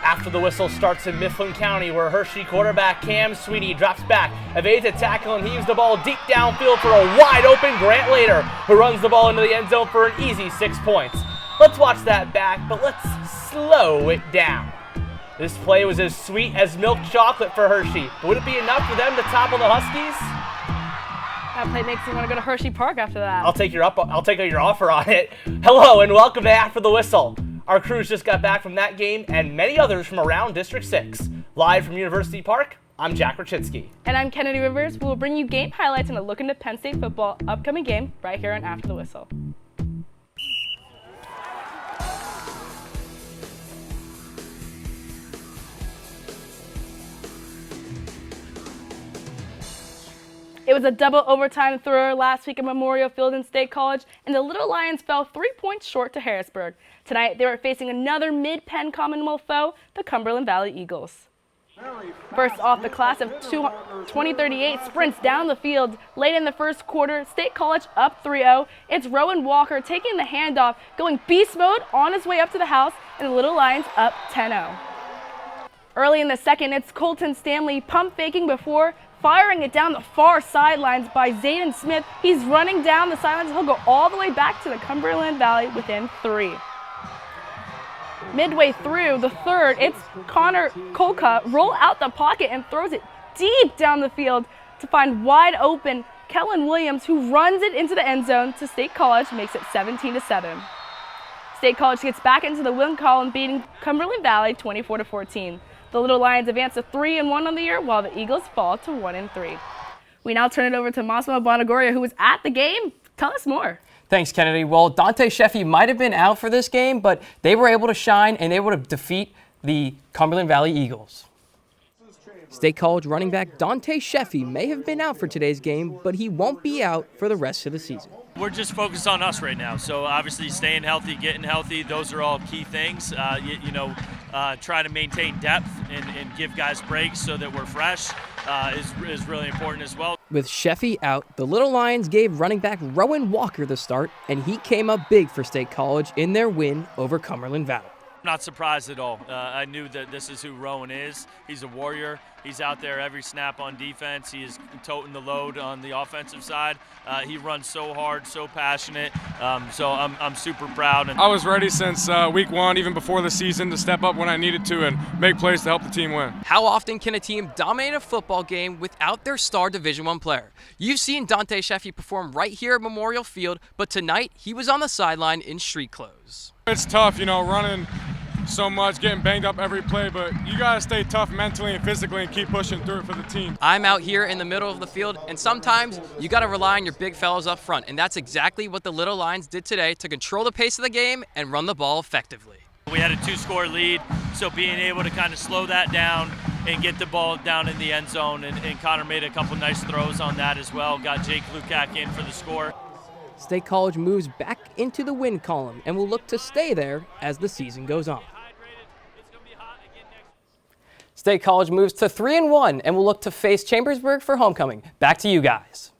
After the whistle starts in Mifflin County, where Hershey quarterback Cam Sweeney drops back, evades a tackle, and heaves the ball deep downfield for a wide-open Grant Later, who runs the ball into the end zone for an easy 6 points. Let's watch that back, but let's slow it down. This play was as sweet as milk chocolate for Hershey, but would it be enough for them to topple the Huskies? That play makes me want to go to Hershey Park after that. I'll take your offer on it. Hello and welcome to After the Whistle. Our crews just got back from that game and many others from around District 6. Live from University Park, I'm Jack Rachinsky. And I'm Kennedy Rivers. We will bring you game highlights and a look into Penn State football upcoming game right here on After the Whistle. It was a double overtime thriller last week at Memorial Field in State College, and the Little Lions fell 3 points short to Harrisburg. Tonight, they were facing another mid-Penn Commonwealth foe, the Cumberland Valley Eagles. First off, the class of 2038 sprints down the field. Late in the first quarter, State College up 3-0. It's Rowan Walker taking the handoff, going beast mode on his way up to the house, and the Little Lions up 10-0. Early in the second, it's Colton Stanley pump faking before firing it down the far sidelines by Zayden Smith. He's running down the sidelines. He'll go all the way back to the Cumberland Valley within 3. Midway through the third, it's Connor Kolka roll out the pocket and throws it deep down the field to find wide open Kellen Williams, who runs it into the end zone to State College, makes it 17-7. State College gets back into the win column, beating Cumberland Valley 24-14. The Little Lions advance to 3-1 on the year, while the Eagles fall to 1-3. We now turn it over to Massimo Bonagoria, who was at the game. Tell us more. Thanks, Kennedy. Well, Dante Sheffy might have been out for this game, but they were able to shine and they were able to defeat the Cumberland Valley Eagles. State College running back Dante Sheffy may have been out for today's game, but he won't be out for the rest of the season. We're just focused on us right now. So obviously staying healthy, getting healthy, those are all key things. Try to maintain depth and give guys breaks so that we're fresh is really important as well. With Sheffy out, the Little Lions gave running back Rowan Walker the start, and he came up big for State College in their win over Cumberland Valley. Not surprised at all. I knew that this is who Rowan is. He's a warrior. He's out there every snap on defense. He is toting the load on the offensive side. He runs so hard, so passionate. So I'm super proud. I was ready since week one, even before the season, to step up when I needed to and make plays to help the team win. How often can a team dominate a football game without their star Division I player? You've seen Dante Sheffy perform right here at Memorial Field, but tonight he was on the sideline in street clothes. It's tough, running so much, getting banged up every play, but you got to stay tough mentally and physically and keep pushing through it for the team. I'm out here in the middle of the field, and sometimes you got to rely on your big fellas up front, and that's exactly what the Little Lions did today to control the pace of the game and run the ball effectively. We had a 2-score lead, so being able to kind of slow that down and get the ball down in the end zone, and Connor made a couple nice throws on that as well. Got Jake Lukac in for the score. State College moves back into the win column and will look to stay there as the season goes on. State College moves to 3-1 and will look to face Chambersburg for homecoming. Back to you guys.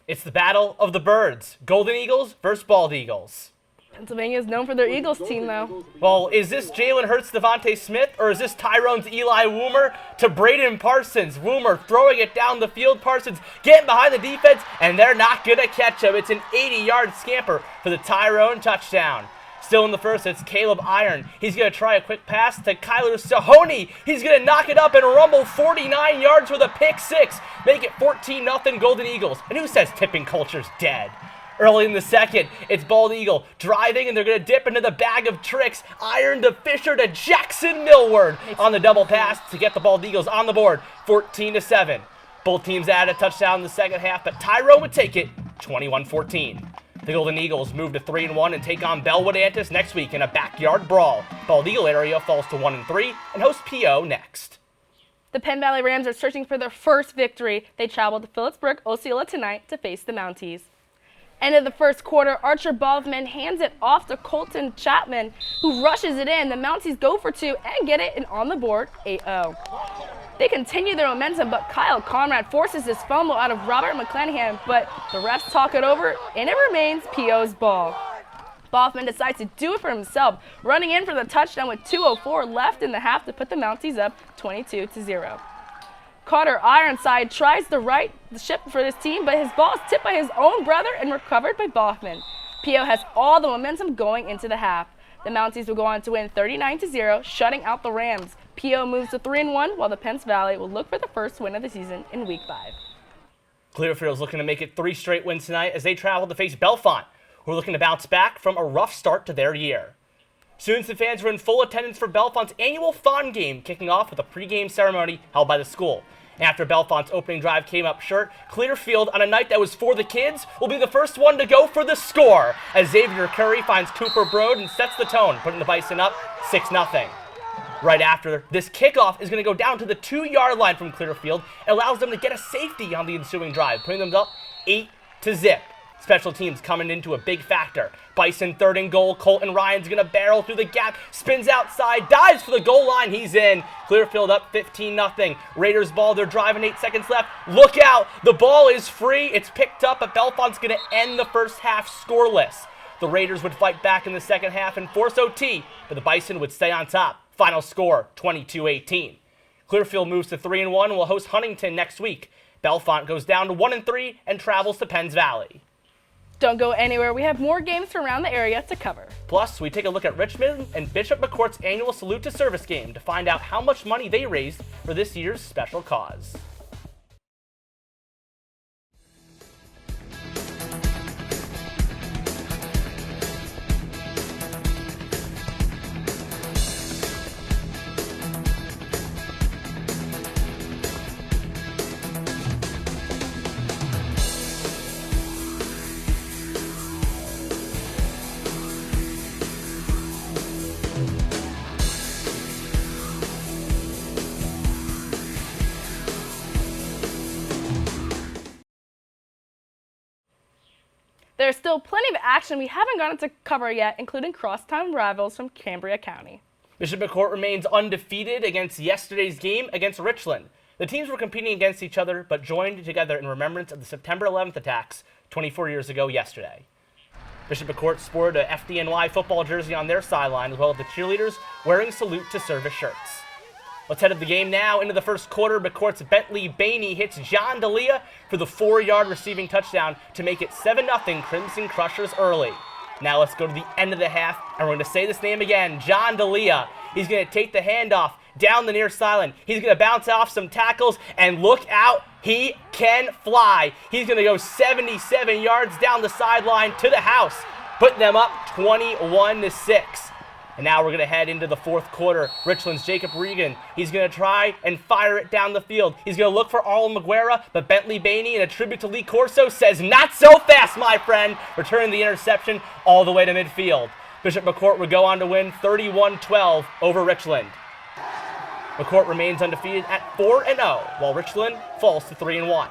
It's the battle of the birds. Golden Eagles versus Bald Eagles. Pennsylvania is known for their Eagles team, though. Well, is this Jalen Hurts, Devontae Smith, or is this Tyrone's Eli Woomer to Braden Parsons? Woomer throwing it down the field. Parsons getting behind the defense, and they're not going to catch him. It's an 80-yard scamper for the Tyrone touchdown. Still in the first, it's Caleb Iron. He's going to try a quick pass to Kyler Sahoney. He's going to knock it up and rumble 49 yards with a pick six. Make it 14-0 Golden Eagles. And who says tipping culture's dead? Early in the second, it's Bald Eagle driving, and they're going to dip into the bag of tricks. Iron to Fisher to Jackson Millward on the double pass to get the Bald Eagles on the board, 14-7. Both teams add a touchdown in the second half, but Tyrone would take it, 21-14. The Golden Eagles move to 3-1 and take on Bellwood-Antis next week in a backyard brawl. Bald Eagle area falls to 1-3 and hosts PO next. The Penn Valley Rams are searching for their first victory. They travel to Philipsburg-Osceola tonight to face the Mounties. End of the first quarter, Archer Bovman hands it off to Colton Chapman, who rushes it in. The Mounties go for two and get it, and on the board, 8-0. They continue their momentum, but Kyle Conrad forces his fumble out of Robert McClanahan, but the refs talk it over, and it remains PO's ball. Bothman decides to do it for himself, running in for the touchdown with 2:04 left in the half to put the Mounties up 22-0. Carter Ironside tries to right the ship for this team, but his ball is tipped by his own brother and recovered by Bothman. P.O. has all the momentum going into the half. The Mounties will go on to win 39-0, shutting out the Rams. P.O. moves to 3-1, while the Penn Valley will look for the first win of the season in Week 5. Clearfield's looking to make it 3 straight wins tonight as they travel to face Bellefonte, who are looking to bounce back from a rough start to their year. Students and fans were in full attendance for Bellefonte's annual Fawn Game, kicking off with a pregame ceremony held by the school. After Bellefonte's opening drive came up short, Clearfield, on a night that was for the kids, will be the first one to go for the score, as Xavier Curry finds Cooper Brode and sets the tone, putting the Bison up 6-0. Right after, this kickoff is going to go down to the 2-yard line from Clearfield and allows them to get a safety on the ensuing drive, putting them up 8-0. Special teams coming into a big factor. Bison 3rd and goal. Colton Ryan's going to barrel through the gap, spins outside, dives for the goal line. He's in. Clearfield up 15-0. Raiders ball. They're driving, 8 seconds left. Look out. The ball is free. It's picked up, but Bellefonte's going to end the first half scoreless. The Raiders would fight back in the second half and force OT, but the Bison would stay on top. Final score, 22-18. Clearfield moves to 3-1 and will host Huntington next week. Bellefonte goes down to 1-3 and travels to Penn Valley. Don't go anywhere. We have more games from around the area to cover. Plus, we take a look at Richmond and Bishop McCourt's annual Salute to Service game to find out how much money they raised for this year's special cause. There's still plenty of action we haven't gotten to cover yet, including crosstown rivals from Cambria County. Bishop McCourt remains undefeated against yesterday's game against Richland. The teams were competing against each other, but joined together in remembrance of the September 11th attacks 24 years ago yesterday. Bishop McCourt sported a FDNY football jersey on their sideline, as well as the cheerleaders wearing Salute to Service shirts. Let's head to the game now. Into the first quarter, McCourt's Bentley Bainey hits John D'Elia for the 4-yard receiving touchdown to make it 7-0 Crimson Crushers early. Now let's go to the end of the half, and we're going to say this name again, John D'Elia. He's going to take the handoff down the near sideline. He's going to bounce off some tackles, and look out, he can fly. He's going to go 77 yards down the sideline to the house, putting them up 21-6. And now we're going to head into the fourth quarter. Richland's Jacob Regan. He's going to try and fire it down the field. He's going to look for Arlen McGuera, but Bentley Bainey, in a tribute to Lee Corso, says, "Not so fast, my friend," returning the interception all the way to midfield. Bishop McCourt would go on to win 31-12 over Richland. McCourt remains undefeated at 4-0, while Richland falls to 3-1.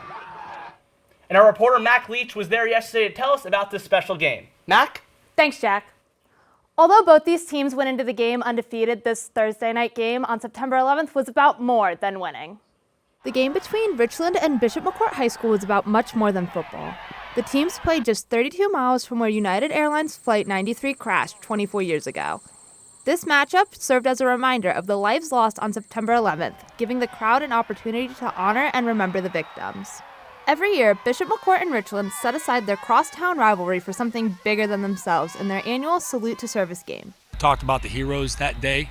And our reporter, Mac Leach, was there yesterday to tell us about this special game. Mac? Thanks, Jack. Although both these teams went into the game undefeated, this Thursday night game on September 11th was about more than winning. The game between Richland and Bishop McCourt High School was about much more than football. The teams played just 32 miles from where United Airlines Flight 93 crashed 24 years ago. This matchup served as a reminder of the lives lost on September 11th, giving the crowd an opportunity to honor and remember the victims. Every year, Bishop McCourt and Richland set aside their crosstown rivalry for something bigger than themselves in their annual Salute to Service game. Talked about the heroes that day,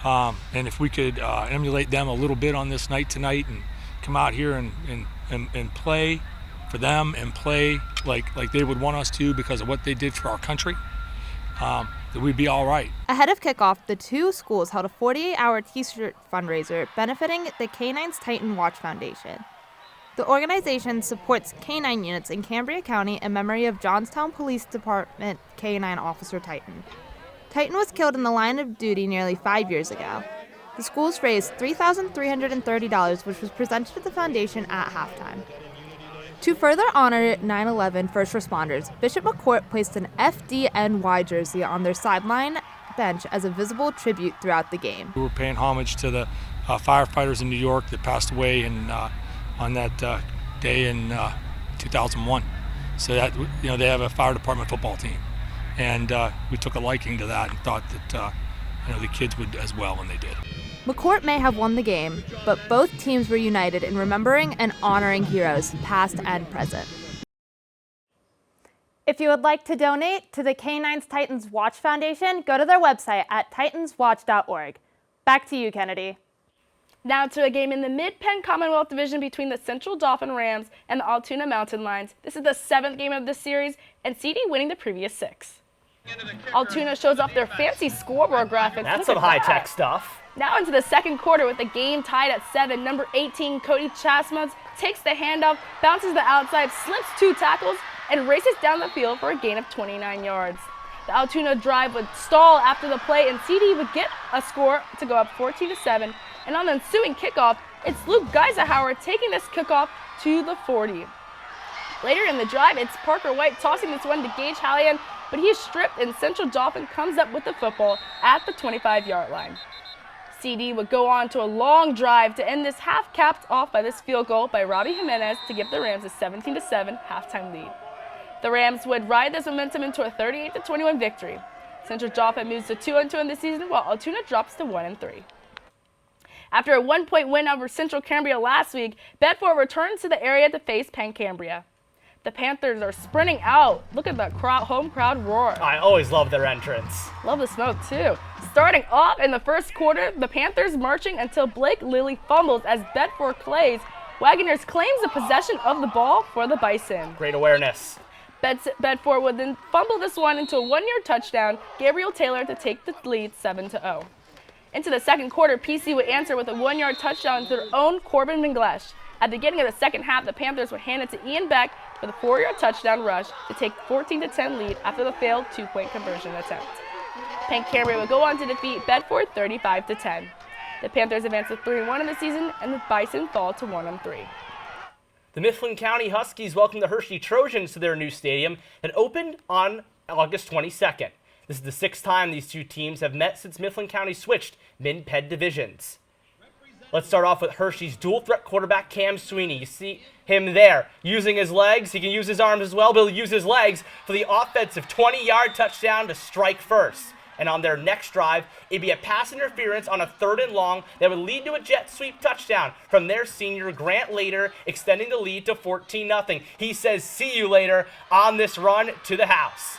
and if we could emulate them a little bit on this night tonight and come out here and play for them and play like they would want us to because of what they did for our country, that we'd be all right. Ahead of kickoff, the two schools held a 48-hour t-shirt fundraiser benefiting the Canines Titan Watch Foundation. The organization supports K-9 units in Cambria County in memory of Johnstown Police Department K-9 Officer Titan. Titan was killed in the line of duty nearly 5 years ago. The schools raised $3,330, which was presented to the foundation at halftime. To further honor 9/11 first responders, Bishop McCourt placed an FDNY jersey on their sideline bench as a visible tribute throughout the game. We were paying homage to the firefighters in New York that passed away on that day in 2001. So that they have a fire department football team, and we took a liking to that and thought that the kids would as well, and they did. McCourt may have won the game, but both teams were united in remembering and honoring heroes, past and present. If you would like to donate to the K9's Titans Watch Foundation, go to their website at titanswatch.org. Back to you, Kennedy. Now to a game in the Mid-Penn Commonwealth Division between the Central Dauphin Rams and the Altoona Mountain Lions. This is the 7th game of this series, and CD winning the previous 6. Altoona shows off their fancy scoreboard graphics. That's some high-tech stuff. Now into the second quarter with the game tied at 7. Number 18, Cody Chasmuds, takes the handoff, bounces to the outside, slips 2 tackles, and races down the field for a gain of 29 yards. The Altoona drive would stall after the play, and CD would get a score to go up 14-7. And on the ensuing kickoff, it's Luke Geisenhower taking this kickoff to the 40. Later in the drive, it's Parker White tossing this one to Gage Hallian, but he is stripped, and Central Dauphin comes up with the football at the 25-yard line. CD would go on to a long drive to end this half, capped off by this field goal by Robbie Jimenez to give the Rams a 17-7 halftime lead. The Rams would ride this momentum into a 38-21 victory. Central Dauphin moves to 2-2 in the season, while Altoona drops to 1-3. After a 1-point win over Central Cambria last week, Bedford returns to the area to face Penn Cambria. The Panthers are sprinting out. Look at the home crowd roar. I always love their entrance. Love the smoke, too. Starting off in the first quarter, the Panthers marching until Blake Lilly fumbles as Bedford plays. Wagoners claims the possession of the ball for the Bison. Great awareness. Bedford would then fumble this one into a 1-yard touchdown. Gabriel Taylor to take the lead 7-0. Into the second quarter, PC would answer with a 1-yard touchdown to their own Corbin Minglesh. At the beginning of the second half, the Panthers would hand it to Ian Beck for the 4-yard touchdown rush to take 14-10 lead after the failed 2-point conversion attempt. Penn Cambria would go on to defeat Bedford 35-10. The Panthers advance to 3-1 in the season, and the Bison fall to 1-3. The Mifflin County Huskies welcome the Hershey Trojans to their new stadium that opened on August 22nd. This is the 6th time these two teams have met since Mifflin County switched mid-ped divisions. Let's start off with Hershey's dual-threat quarterback, Cam Sweeney. You see him there using his legs. He can use his arms as well, but he'll use his legs for the offensive 20-yard touchdown to strike first. And on their next drive, it'd be a pass interference on a 3rd and long that would lead to a jet sweep touchdown from their senior, Grant Later, extending the lead to 14-0. He says, "See you later," on this run to the house.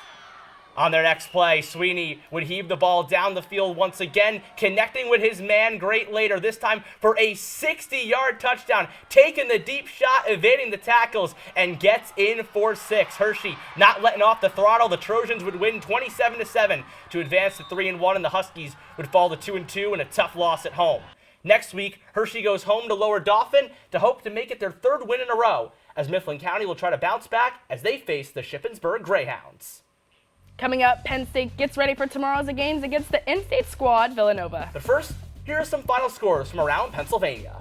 On their next play, Sweeney would heave the ball down the field once again, connecting with his man, Great Later, this time for a 60-yard touchdown, taking the deep shot, evading the tackles, and gets in for 6. Hershey not letting off the throttle. The Trojans would win 27-7 to advance to 3-1, and the Huskies would fall to 2-2 in a tough loss at home. Next week, Hershey goes home to Lower Dauphin to hope to make it their 3rd win in a row, as Mifflin County will try to bounce back as they face the Shippensburg Greyhounds. Coming up, Penn State gets ready for tomorrow's games against the in-state squad, Villanova. But first, here are some final scores from around Pennsylvania.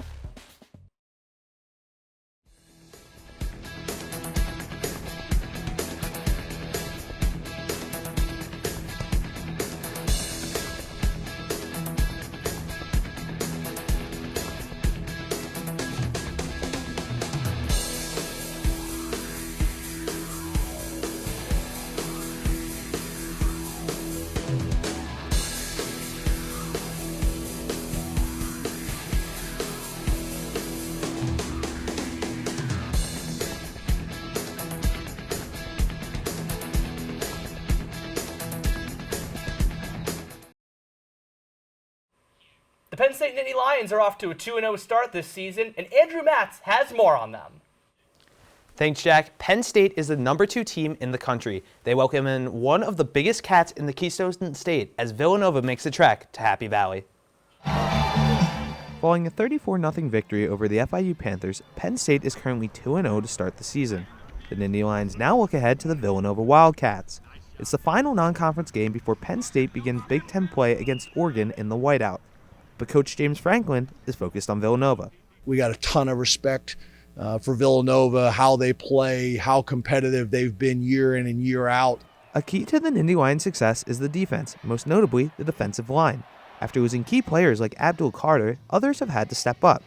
The Penn State Nittany Lions are off to a 2-0 start this season, and Andrew Matz has more on them. Thanks, Jack. Penn State is the number 2 team in the country. They welcome in one of the biggest cats in the Keystone State as Villanova makes the trek to Happy Valley. Following a 34-0 victory over the FIU Panthers, Penn State is currently 2-0 to start the season. The Nittany Lions now look ahead to the Villanova Wildcats. It's the final non-conference game before Penn State begins Big Ten play against Oregon in the whiteout. But Coach James Franklin is focused on Villanova. We got a ton of respect for Villanova, how they play, how competitive they've been year in and year out. A key to the Nittany Lions' success is the defense, most notably the defensive line. After losing key players like Abdul Carter, others have had to step up.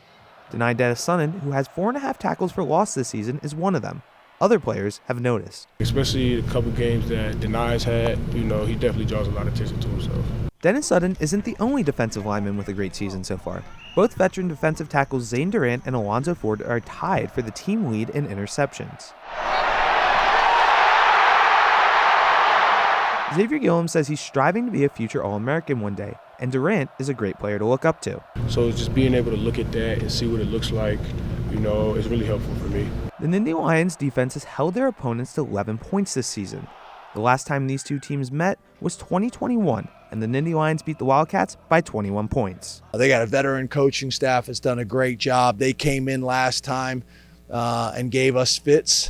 Denai Dennis-Sonnen, who has 4.5 tackles for loss this season, is one of them. Other players have noticed. Especially the couple games that Denies had, he definitely draws a lot of attention to himself. Dennis Sutton isn't the only defensive lineman with a great season so far. Both veteran defensive tackles Zane Durant and Alonzo Ford are tied for the team lead in interceptions. Xavier Gillum says he's striving to be a future All-American one day, and Durant is a great player to look up to. So just being able to look at that and see what it looks like, is really helpful for me. The Nittany Lions defense has held their opponents to 11 points this season. The last time these two teams met was 2021, and the Nittany Lions beat the Wildcats by 21 points. They got a veteran coaching staff that's done a great job. They came in last time and gave us fits.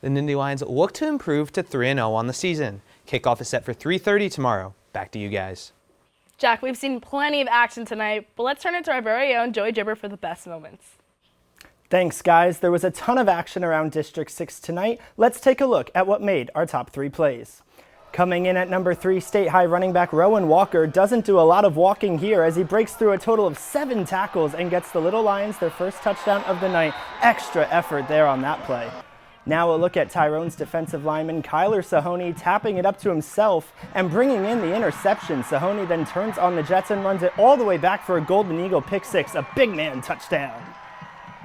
The Nittany Lions look to improve to 3-0 on the season. Kickoff is set for 3:30 tomorrow. Back to you guys. Jack, we've seen plenty of action tonight, but let's turn it to our very own Joey Gibber for the best moments. Thanks, guys. There was a ton of action around District 6 tonight. Let's take a look at what made our top 3 plays. Coming in at number 3, State High running back Rowan Walker doesn't do a lot of walking here as he breaks through a total of 7 tackles and gets the Little Lions their first touchdown of the night. Extra effort there on that play. Now a look at Tyrone's defensive lineman Kyler Sahoney tapping it up to himself and bringing in the interception. Sahoney then turns on the Jets and runs it all the way back for a Golden Eagle pick 6, a big man touchdown.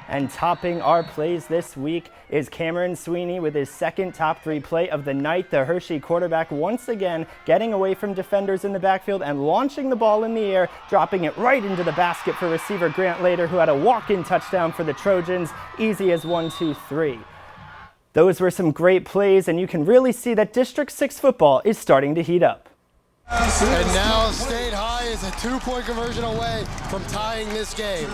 And topping our plays this week is Cameron Sweeney with his second top 3 play of the night. The Hershey quarterback once again getting away from defenders in the backfield and launching the ball in the air, dropping it right into the basket for receiver Grant Lader, who had a walk-in touchdown for the Trojans. Easy as 1, 2, 3. Those were some great plays, and you can really see that District 6 football is starting to heat up. And now State High is a 2-point conversion away from tying this game.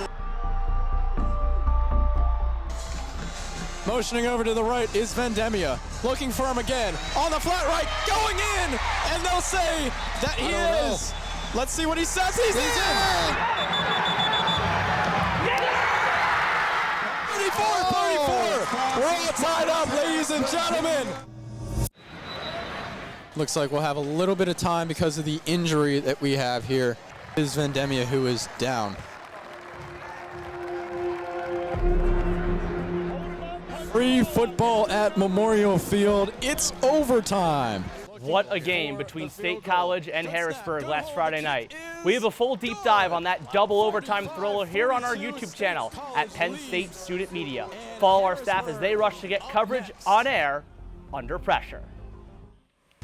Motioning over to the right is Vendemia, looking for him again, on the flat right, going in, and they'll say that he is. Let's see what he says, he's in! 34-34, we're all tied up, ladies and gentlemen. Looks like we'll have a little bit of time because of the injury that we have here. It is Vendemia who is down. Free football at Memorial Field. It's overtime. What a game between State College and Harrisburg last Friday night. We have a full deep dive on that double overtime thriller here on our YouTube channel at Penn State Student Media. Follow our staff as they rush to get coverage on air under pressure.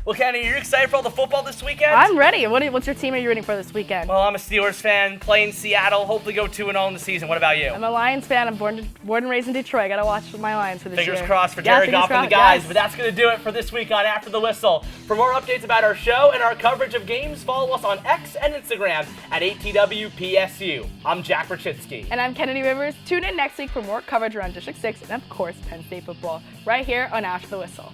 Well, Kenny, are you excited for all the football this weekend? I'm ready. What's your team are you rooting for this weekend? Well, I'm a Steelers fan, playing Seattle, hopefully go 2-0 in the season. What about you? I'm a Lions fan. I'm born and raised in Detroit. Got to watch my Lions for this year. Fingers crossed for Jared Goff and the guys. Yes. But that's going to do it for this week on After the Whistle. For more updates about our show and our coverage of games, follow us on X and Instagram at ATWPSU. I'm Jack Rachinsky. And I'm Kennedy Rivers. Tune in next week for more coverage around District 6 and, of course, Penn State football right here on After the Whistle.